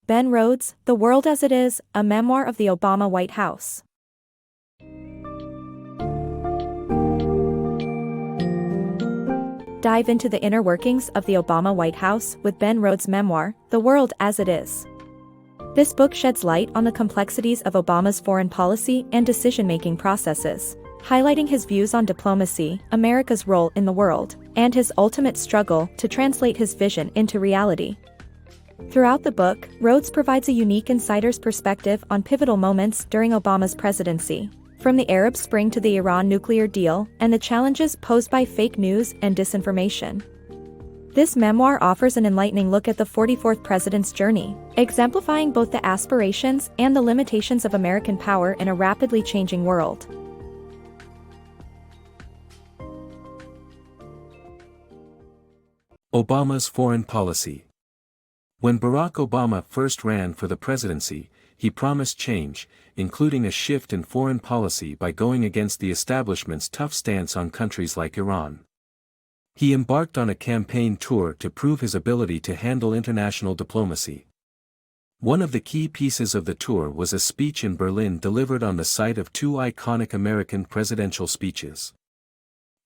Ben Rhodes, The World as It Is, a Memoir of the Obama White House. Dive into the inner workings of the Obama White House with Ben Rhodes' memoir, The World as It Is. This book sheds light on the complexities of Obama's foreign policy and decision-making processes, highlighting his views on diplomacy, America's role in the world, and his ultimate struggle to translate his vision into reality. Throughout the book, Rhodes provides a unique insider's perspective on pivotal moments during Obama's presidency, from the Arab Spring to the Iran nuclear deal and the challenges posed by fake news and disinformation. This memoir offers an enlightening look at the 44th president's journey, exemplifying both the aspirations and the limitations of American power in a rapidly changing world. Obama's foreign policy. When Barack Obama first ran for the presidency, he promised change, including a shift in foreign policy by going against the establishment's tough stance on countries like Iran. He embarked on a campaign tour to prove his ability to handle international diplomacy. One of the key pieces of the tour was a speech in Berlin delivered on the site of two iconic American presidential speeches.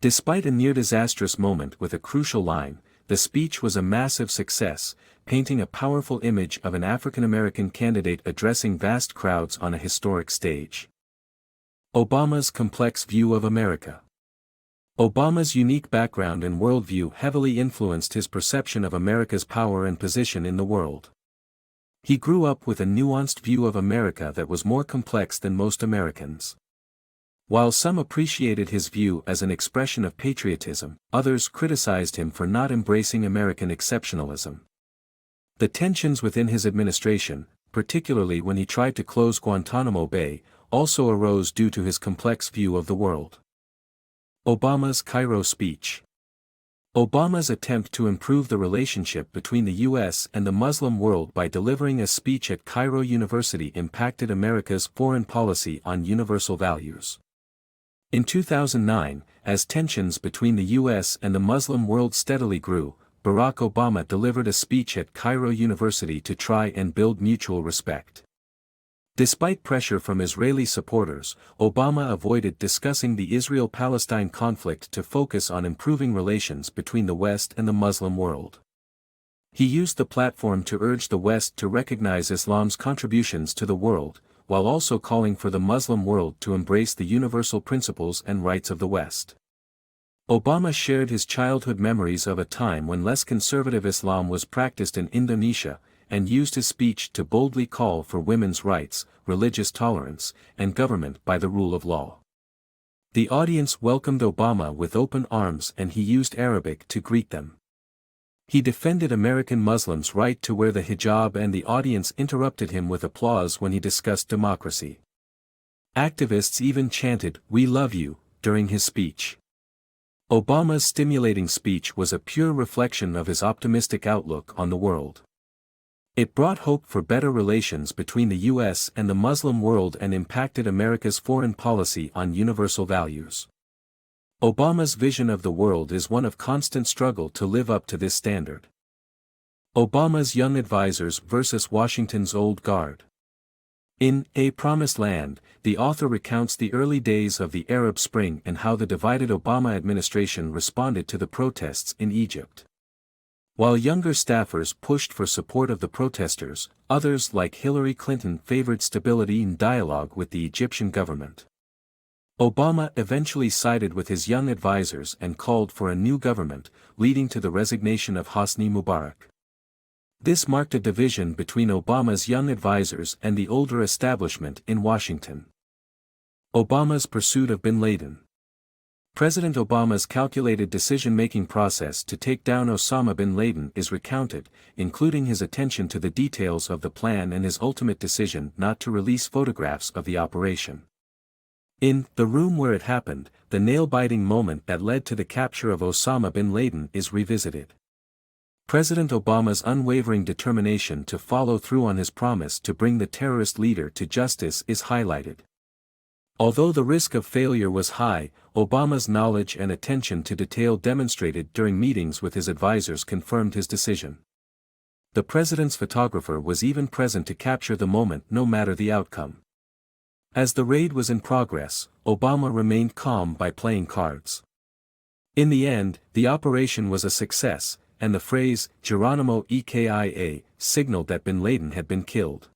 Despite a near-disastrous moment with a crucial line, the speech was a massive success, painting a powerful image of an African-American candidate addressing vast crowds on a historic stage. Obama's complex view of America. Obama's unique background and worldview heavily influenced his perception of America's power and position in the world. He grew up with a nuanced view of America that was more complex than most Americans. While some appreciated his view as an expression of patriotism, others criticized him for not embracing American exceptionalism. The tensions within his administration, particularly when he tried to close Guantanamo Bay, also arose due to his complex view of the world. Obama's Cairo speech. Obama's attempt to improve the relationship between the U.S. and the Muslim world by delivering a speech at Cairo University impacted America's foreign policy on universal values. In 2009, as tensions between the U.S. and the Muslim world steadily grew, Barack Obama delivered a speech at Cairo University to try and build mutual respect. Despite pressure from Israeli supporters, Obama avoided discussing the Israel-Palestine conflict to focus on improving relations between the West and the Muslim world. He used the platform to urge the West to recognize Islam's contributions to the world, while also calling for the Muslim world to embrace the universal principles and rights of the West. Obama shared his childhood memories of a time when less conservative Islam was practiced in Indonesia, and used his speech to boldly call for women's rights, religious tolerance, and government by the rule of law. The audience welcomed Obama with open arms and he used Arabic to greet them. He defended American Muslims' right to wear the hijab and the audience interrupted him with applause when he discussed democracy. Activists even chanted, "We love you," during his speech. Obama's stimulating speech was a pure reflection of his optimistic outlook on the world. It brought hope for better relations between the U.S. and the Muslim world and impacted America's foreign policy on universal values. Obama's vision of the world is one of constant struggle to live up to this standard. Obama's young advisors versus Washington's old guard. In A Promised Land, the author recounts the early days of the Arab Spring and how the divided Obama administration responded to the protests in Egypt. While younger staffers pushed for support of the protesters, others like Hillary Clinton favored stability and dialogue with the Egyptian government. Obama eventually sided with his young advisors and called for a new government, leading to the resignation of Hosni Mubarak. This marked a division between Obama's young advisors and the older establishment in Washington. Obama's pursuit of bin Laden. President Obama's calculated decision-making process to take down Osama bin Laden is recounted, including his attention to the details of the plan and his ultimate decision not to release photographs of the operation. In The Room Where It Happened, the nail-biting moment that led to the capture of Osama bin Laden is revisited. President Obama's unwavering determination to follow through on his promise to bring the terrorist leader to justice is highlighted. Although the risk of failure was high, Obama's knowledge and attention to detail demonstrated during meetings with his advisors confirmed his decision. The president's photographer was even present to capture the moment no matter the outcome. As the raid was in progress, Obama remained calm by playing cards. In the end, the operation was a success, and the phrase, Geronimo EKIA, signaled that bin Laden had been killed.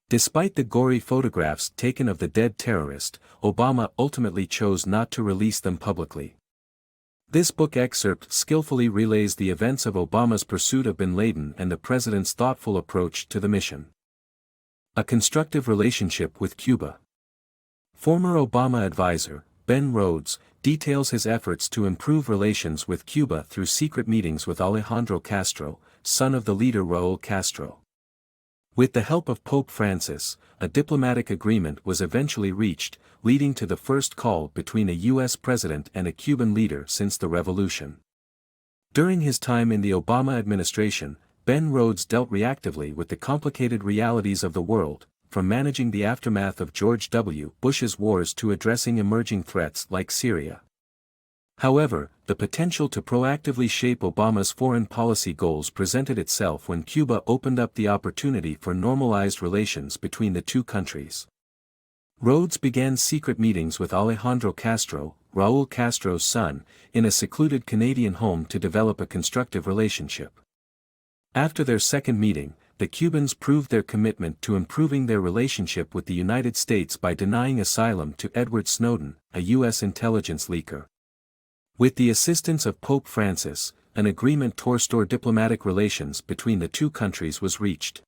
Despite the gory photographs taken of the dead terrorist, Obama ultimately chose not to release them publicly. This book excerpt skillfully relays the events of Obama's pursuit of bin Laden and the president's thoughtful approach to the mission. A constructive relationship with Cuba. Former Obama advisor, Ben Rhodes, details his efforts to improve relations with Cuba through secret meetings with Alejandro Castro, son of the leader Raúl Castro. With the help of Pope Francis, a diplomatic agreement was eventually reached, leading to the first call between a U.S. president and a Cuban leader since the revolution. During his time in the Obama administration, Ben Rhodes dealt reactively with the complicated realities of the world, from managing the aftermath of George W. Bush's wars to addressing emerging threats like Syria. However, the potential to proactively shape Obama's foreign policy goals presented itself when Cuba opened up the opportunity for normalized relations between the two countries. Rhodes began secret meetings with Alejandro Castro, Raúl Castro's son, in a secluded Canadian home to develop a constructive relationship. After their second meeting, the Cubans proved their commitment to improving their relationship with the United States by denying asylum to Edward Snowden, a U.S. intelligence leaker. With the assistance of Pope Francis, an agreement to restore diplomatic relations between the two countries was reached.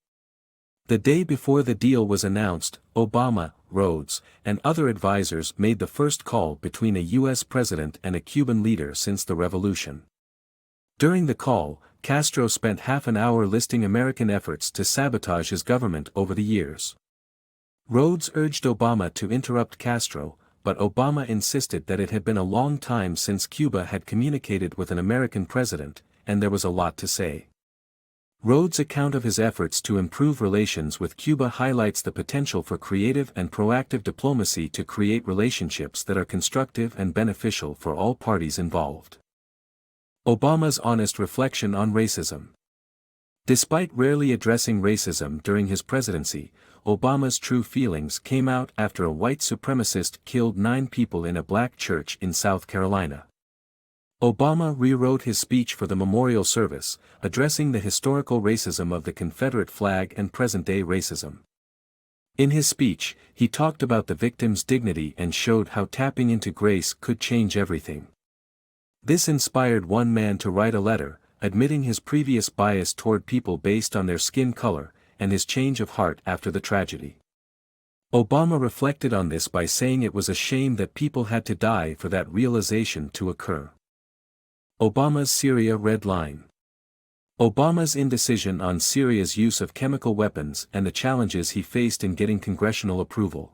The day before the deal was announced, Obama, Rhodes, and other advisors made the first call between a U.S. president and a Cuban leader since the revolution. During the call, Castro spent half an hour listing American efforts to sabotage his government over the years. Rhodes urged Obama to interrupt Castro, but Obama insisted that it had been a long time since Cuba had communicated with an American president, and there was a lot to say. Rhodes' account of his efforts to improve relations with Cuba highlights the potential for creative and proactive diplomacy to create relationships that are constructive and beneficial for all parties involved. Obama's honest reflection on racism. Despite rarely addressing racism during his presidency, Obama's true feelings came out after a white supremacist killed 9 people in a black church in South Carolina. Obama rewrote his speech for the memorial service, addressing the historical racism of the Confederate flag and present-day racism. In his speech, he talked about the victim's dignity and showed how tapping into grace could change everything. This inspired one man to write a letter, admitting his previous bias toward people based on their skin color, and his change of heart after the tragedy. Obama reflected on this by saying it was a shame that people had to die for that realization to occur. Obama's Syria red line. Obama's indecision on Syria's use of chemical weapons and the challenges he faced in getting congressional approval.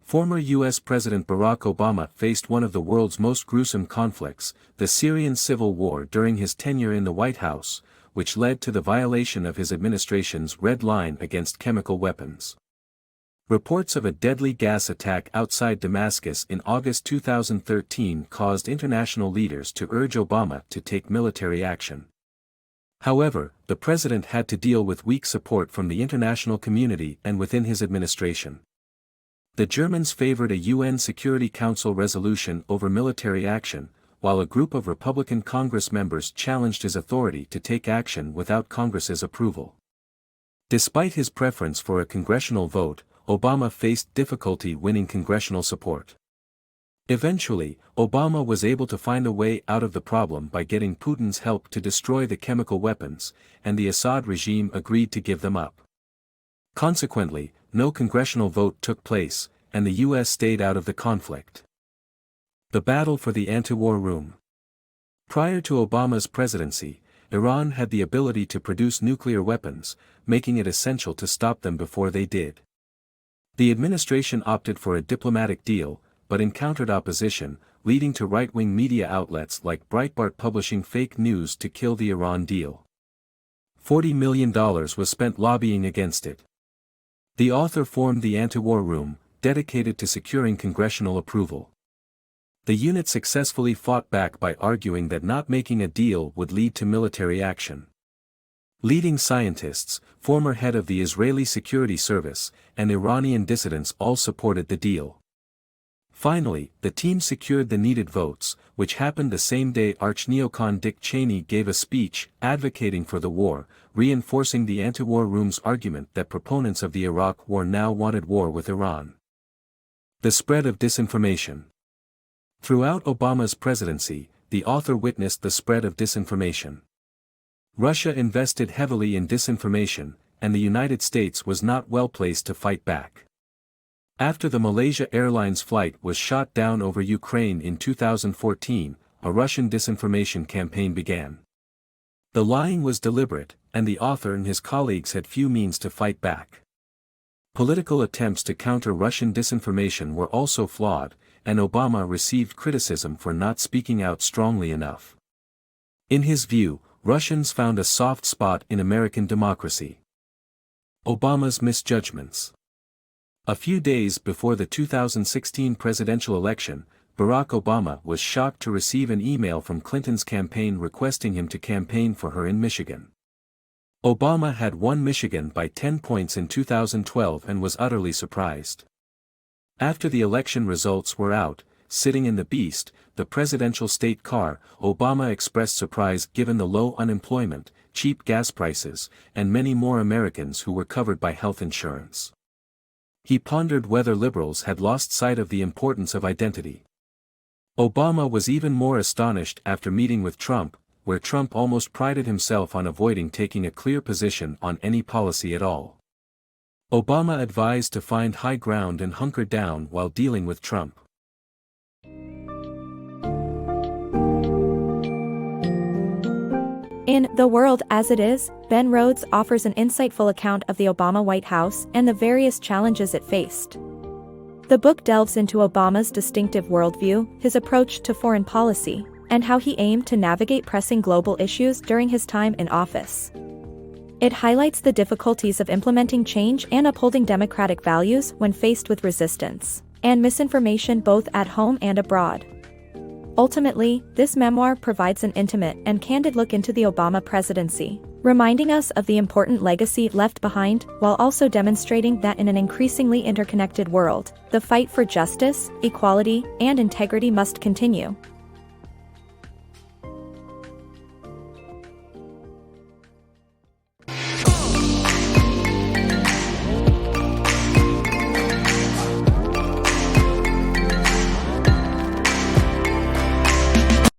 Former U.S. President Barack Obama faced one of the world's most gruesome conflicts, the Syrian civil war during his tenure in the White House, which led to the violation of his administration's red line against chemical weapons. Reports of a deadly gas attack outside Damascus in August 2013 caused international leaders to urge Obama to take military action. However, the president had to deal with weak support from the international community and within his administration. The Germans favored a UN Security Council resolution over military action, while a group of Republican Congress members challenged his authority to take action without Congress's approval. Despite his preference for a congressional vote, Obama faced difficulty winning congressional support. Eventually, Obama was able to find a way out of the problem by getting Putin's help to destroy the chemical weapons, and the Assad regime agreed to give them up. Consequently, no congressional vote took place, and the U.S. stayed out of the conflict. The battle for the anti-war room. Prior to Obama's presidency, Iran had the ability to produce nuclear weapons, making it essential to stop them before they did. The administration opted for a diplomatic deal, but encountered opposition, leading to right-wing media outlets like Breitbart publishing fake news to kill the Iran deal. $40 million was spent lobbying against it. The author formed the Anti-War Room, dedicated to securing congressional approval. The unit successfully fought back by arguing that not making a deal would lead to military action. Leading scientists, former head of the Israeli Security Service, and Iranian dissidents all supported the deal. Finally, the team secured the needed votes, which happened the same day arch-neocon Dick Cheney gave a speech advocating for the war, reinforcing the anti-war room's argument that proponents of the Iraq War now wanted war with Iran. The spread of disinformation. Throughout Obama's presidency, the author witnessed the spread of disinformation. Russia invested heavily in disinformation, and the United States was not well placed to fight back. After the Malaysia Airlines flight was shot down over Ukraine in 2014, a Russian disinformation campaign began. The lying was deliberate, and the author and his colleagues had few means to fight back. Political attempts to counter Russian disinformation were also flawed, and Obama received criticism for not speaking out strongly enough. In his view, Russians found a soft spot in American democracy. Obama's misjudgments. A few days before the 2016 presidential election, Barack Obama was shocked to receive an email from Clinton's campaign requesting him to campaign for her in Michigan. Obama had won Michigan by 10 points in 2012 and was utterly surprised. After the election results were out, sitting in the Beast, the presidential state car, Obama expressed surprise given the low unemployment, cheap gas prices, and many more Americans who were covered by health insurance. He pondered whether liberals had lost sight of the importance of identity. Obama was even more astonished after meeting with Trump, where Trump almost prided himself on avoiding taking a clear position on any policy at all. Obama advised to find high ground and hunker down while dealing with Trump. In The World as It Is, Ben Rhodes offers an insightful account of the Obama White House and the various challenges it faced. The book delves into Obama's distinctive worldview, his approach to foreign policy, and how he aimed to navigate pressing global issues during his time in office. It highlights the difficulties of implementing change and upholding democratic values when faced with resistance and misinformation both at home and abroad. Ultimately, this memoir provides an intimate and candid look into the Obama presidency, reminding us of the important legacy left behind while also demonstrating that in an increasingly interconnected world, the fight for justice, equality, and integrity must continue.